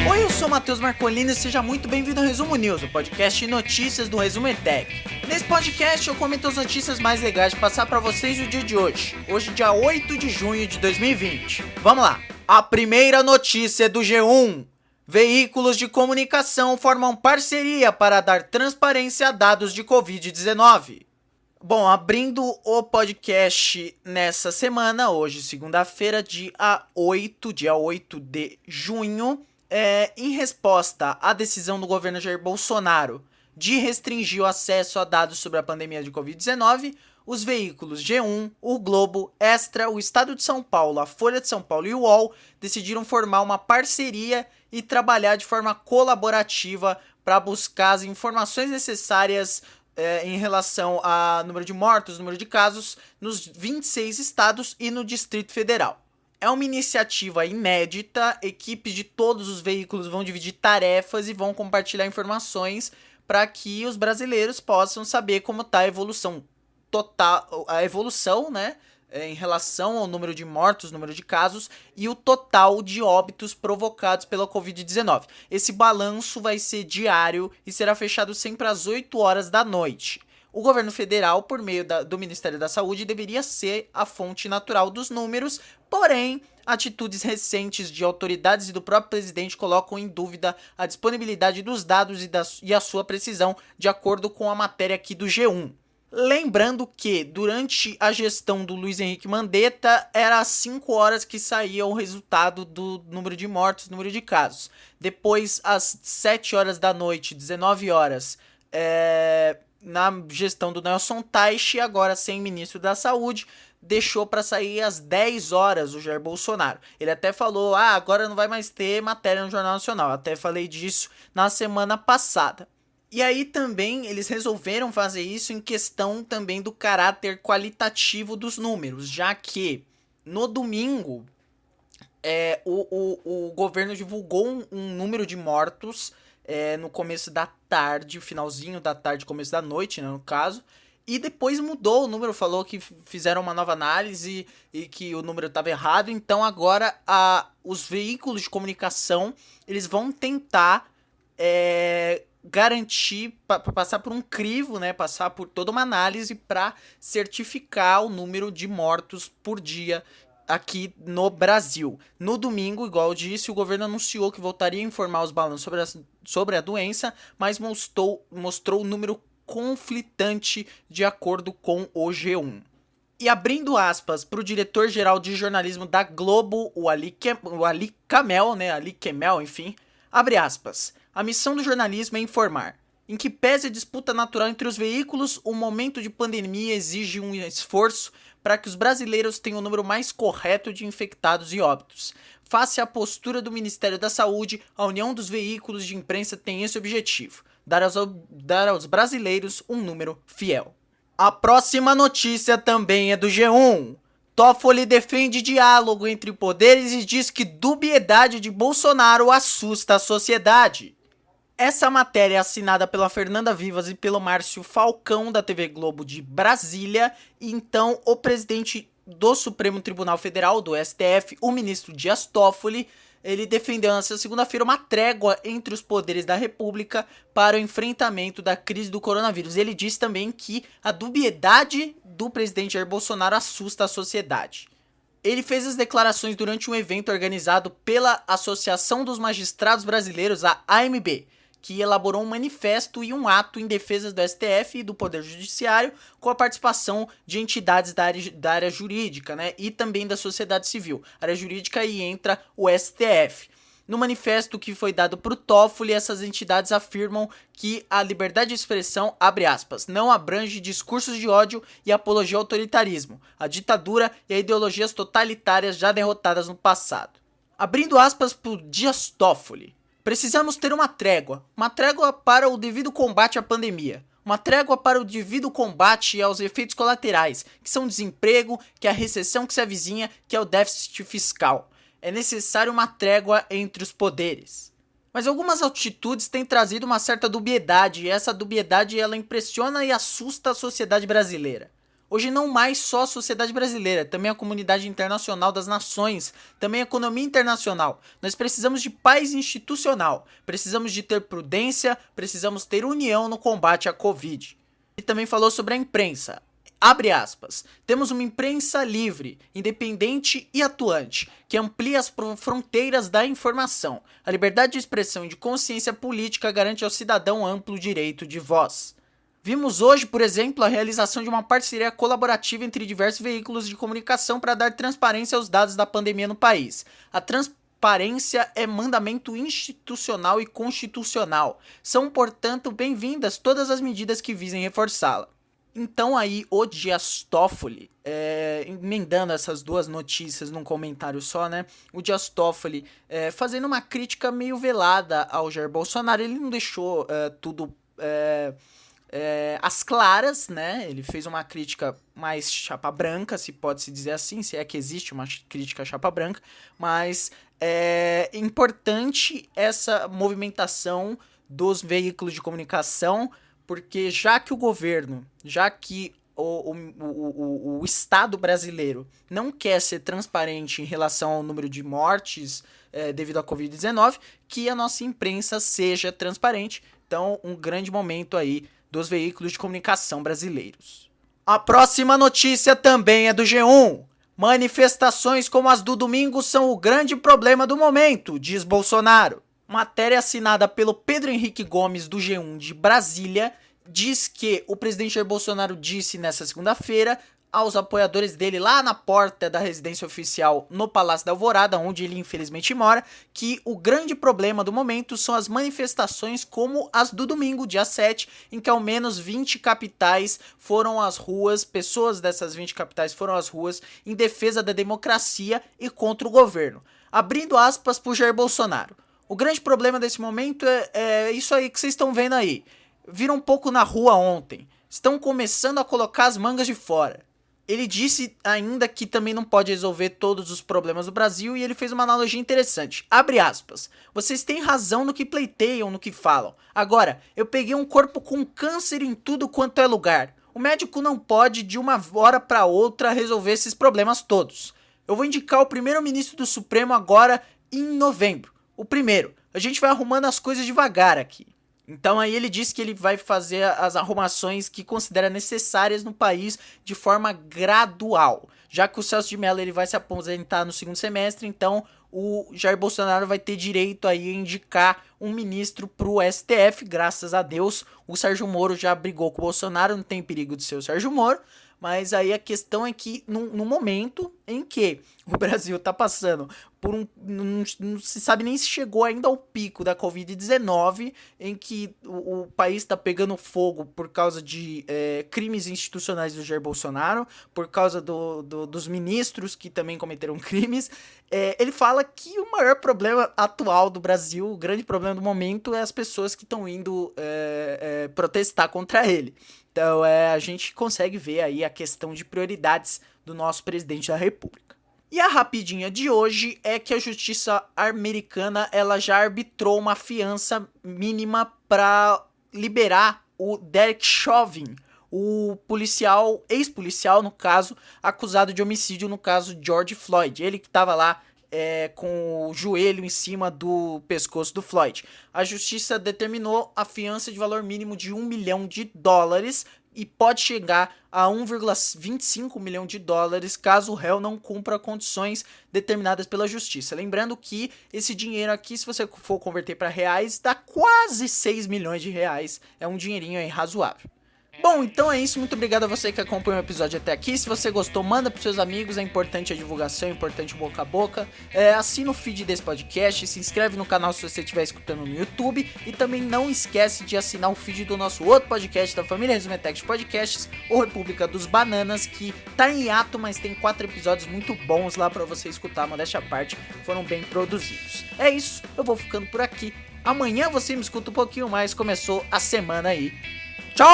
Oi, eu sou o Matheus Marcolino e seja muito bem-vindo ao Resumo News, o podcast de notícias do Resumo ETEC. Nesse podcast eu comento as notícias mais legais de passar para vocês no dia de hoje, dia 8 de junho de 2020. Vamos lá! A primeira notícia é do G1. Veículos de comunicação formam parceria para dar transparência a dados de Covid-19. Bom, abrindo o podcast nessa semana, hoje, segunda-feira, dia 8 de junho, em resposta à decisão do governo Jair Bolsonaro de restringir o acesso a dados sobre a pandemia de Covid-19, os veículos G1, o Globo, Extra, o Estado de São Paulo, a Folha de São Paulo e o UOL decidiram formar uma parceria e trabalhar de forma colaborativa para buscar as informações necessárias em relação a número de mortos, número de casos nos 26 estados e no Distrito Federal. É uma iniciativa inédita, equipes de todos os veículos vão dividir tarefas e vão compartilhar informações para que os brasileiros possam saber como está a evolução total, né, em relação ao número de mortos, número de casos e o total de óbitos provocados pela Covid-19. Esse balanço vai ser diário e será fechado sempre às 8 horas da noite. O governo federal, por meio do Ministério da Saúde, deveria ser a fonte natural dos números, porém, atitudes recentes de autoridades e do próprio presidente colocam em dúvida a disponibilidade dos dados e a sua precisão, de acordo com a matéria aqui do G1. Lembrando que, durante a gestão do Luiz Henrique Mandetta, era às 5 horas que saía o resultado do número de mortos, número de casos. Depois, às 7 horas da noite, 19 horas, na gestão do Nelson Teich, agora sem ministro da Saúde, deixou para sair às 10 horas o Jair Bolsonaro. Ele até falou, agora não vai mais ter matéria no Jornal Nacional. Eu até falei disso na semana passada. E aí também eles resolveram fazer isso em questão também do caráter qualitativo dos números, já que no domingo o governo divulgou um número de mortos no começo da tarde, finalzinho da tarde, começo da noite, né, no caso, e depois mudou o número, falou que fizeram uma nova análise e que o número estava errado, então agora os veículos de comunicação eles vão tentar garantir, passar por um crivo, né, passar por toda uma análise para certificar o número de mortos por dia aqui no Brasil. No domingo, igual eu disse, o governo anunciou que voltaria a informar os balanços sobre a doença, mas mostrou um número conflitante de acordo com o G1. E abrindo aspas para o diretor-geral de jornalismo da Globo, o Ali Kamel, enfim, abre aspas. A missão do jornalismo é informar. Em que pese a disputa natural entre os veículos, o momento de pandemia exige um esforço para que os brasileiros tenham o número mais correto de infectados e óbitos. Face à postura do Ministério da Saúde, a união dos veículos de imprensa tem esse objetivo, dar aos brasileiros um número fiel. A próxima notícia também é do G1. Toffoli defende diálogo entre poderes e diz que dubiedade de Bolsonaro assusta a sociedade. Essa matéria é assinada pela Fernanda Vivas e pelo Márcio Falcão, da TV Globo de Brasília. E então, o presidente do Supremo Tribunal Federal, do STF, o ministro Dias Toffoli, ele defendeu nesta segunda-feira uma trégua entre os poderes da República para o enfrentamento da crise do coronavírus. Ele disse também que a dubiedade do presidente Jair Bolsonaro assusta a sociedade. Ele fez as declarações durante um evento organizado pela Associação dos Magistrados Brasileiros, a AMB, que elaborou um manifesto e um ato em defesa do STF e do Poder Judiciário, com a participação de entidades da área jurídica, né, e também da sociedade civil. A área jurídica aí entra o STF. No manifesto que foi dado para o Toffoli, essas entidades afirmam que a liberdade de expressão, abre aspas, não abrange discursos de ódio e apologia ao autoritarismo, a ditadura e a ideologias totalitárias já derrotadas no passado. Abrindo aspas para o Dias Toffoli. Precisamos ter uma trégua para o devido combate à pandemia, uma trégua para o devido combate aos efeitos colaterais, que são o desemprego, que é a recessão que se avizinha, que é o déficit fiscal. É necessário uma trégua entre os poderes. Mas algumas atitudes têm trazido uma certa dubiedade, e essa dubiedade ela impressiona e assusta a sociedade brasileira. Hoje não mais só a sociedade brasileira, também a comunidade internacional das nações, também a economia internacional. Nós precisamos de paz institucional, precisamos de ter prudência, precisamos ter união no combate à Covid. E também falou sobre a imprensa. Abre aspas, temos uma imprensa livre, independente e atuante, que amplia as fronteiras da informação. A liberdade de expressão e de consciência política garante ao cidadão amplo direito de voz. Vimos hoje, por exemplo, a realização de uma parceria colaborativa entre diversos veículos de comunicação para dar transparência aos dados da pandemia no país. A transparência é mandamento institucional e constitucional. São, portanto, bem-vindas todas as medidas que visem reforçá-la. Então aí o Dias Toffoli, emendando essas duas notícias num comentário só, né? O Dias Toffoli fazendo uma crítica meio velada ao Jair Bolsonaro, ele não deixou tudo às claras, né? Ele fez uma crítica mais chapa branca, se pode se dizer assim, se é que existe uma crítica chapa branca, mas é importante essa movimentação dos veículos de comunicação, porque já que o governo, já que o Estado brasileiro não quer ser transparente em relação ao número de mortes devido à Covid-19, que a nossa imprensa seja transparente. Então, um grande momento aí dos veículos de comunicação brasileiros. A próxima notícia também é do G1. Manifestações como as do domingo são o grande problema do momento, diz Bolsonaro. Matéria assinada pelo Pedro Henrique Gomes, do G1 de Brasília, diz que o presidente Jair Bolsonaro disse nessa segunda-feira aos apoiadores dele lá na porta da residência oficial no Palácio da Alvorada, onde ele infelizmente mora, que o grande problema do momento são as manifestações como as do domingo, dia 7, em que ao menos 20 capitais foram às ruas, pessoas dessas 20 capitais foram às ruas em defesa da democracia e contra o governo. Abrindo aspas por Jair Bolsonaro. O grande problema desse momento é isso aí que vocês estão vendo aí. Viram um pouco na rua ontem. Estão começando a colocar as mangas de fora. Ele disse ainda que também não pode resolver todos os problemas do Brasil e ele fez uma analogia interessante. Abre aspas. Vocês têm razão no que pleiteiam, no que falam. Agora, eu peguei um corpo com câncer em tudo quanto é lugar. O médico não pode, de uma hora para outra, resolver esses problemas todos. Eu vou indicar o primeiro-ministro do Supremo agora em novembro. O primeiro. A gente vai arrumando as coisas devagar aqui. Então aí ele disse que ele vai fazer as arrumações que considera necessárias no país de forma gradual. Já que o Celso de Mello ele vai se aposentar no segundo semestre, então o Jair Bolsonaro vai ter direito aí a indicar um ministro pro STF, graças a Deus. O Sérgio Moro já brigou com o Bolsonaro, não tem perigo de ser o Sérgio Moro. Mas aí a questão é que no momento em que o Brasil tá passando por não se sabe nem se chegou ainda ao pico da Covid-19, em que o país tá pegando fogo por causa de crimes institucionais do Jair Bolsonaro, por causa dos ministros que também cometeram crimes, ele fala que o maior problema atual do Brasil, o grande problema do momento, é as pessoas que estão indo protestar contra ele. Então a gente consegue ver aí a questão de prioridades do nosso presidente da República. E a rapidinha de hoje é que a justiça americana ela já arbitrou uma fiança mínima para liberar o Derek Chauvin, o policial, ex-policial no caso, acusado de homicídio no caso George Floyd. Ele que estava lá com o joelho em cima do pescoço do Floyd. A justiça determinou a fiança de valor mínimo de $1 milhão e pode chegar a 1,25 milhão de dólares caso o réu não cumpra condições determinadas pela justiça. Lembrando que esse dinheiro aqui, se você for converter para reais, dá quase 6 milhões de reais. É um dinheirinho aí razoável. Bom, então é isso, muito obrigado a você que acompanhou o episódio até aqui. Se você gostou, manda pros seus amigos, é importante a divulgação, é importante o boca a boca. Assina o feed desse podcast, se inscreve no canal se você estiver escutando no YouTube. E também não esquece de assinar o feed do nosso outro podcast da família Resumetec de Podcasts, o República dos Bananas, que tá em hiato, mas tem 4 episódios muito bons lá pra você escutar, modéstia à parte, foram bem produzidos. É isso, eu vou ficando por aqui. Amanhã você me escuta um pouquinho mais, começou a semana aí. Tchau!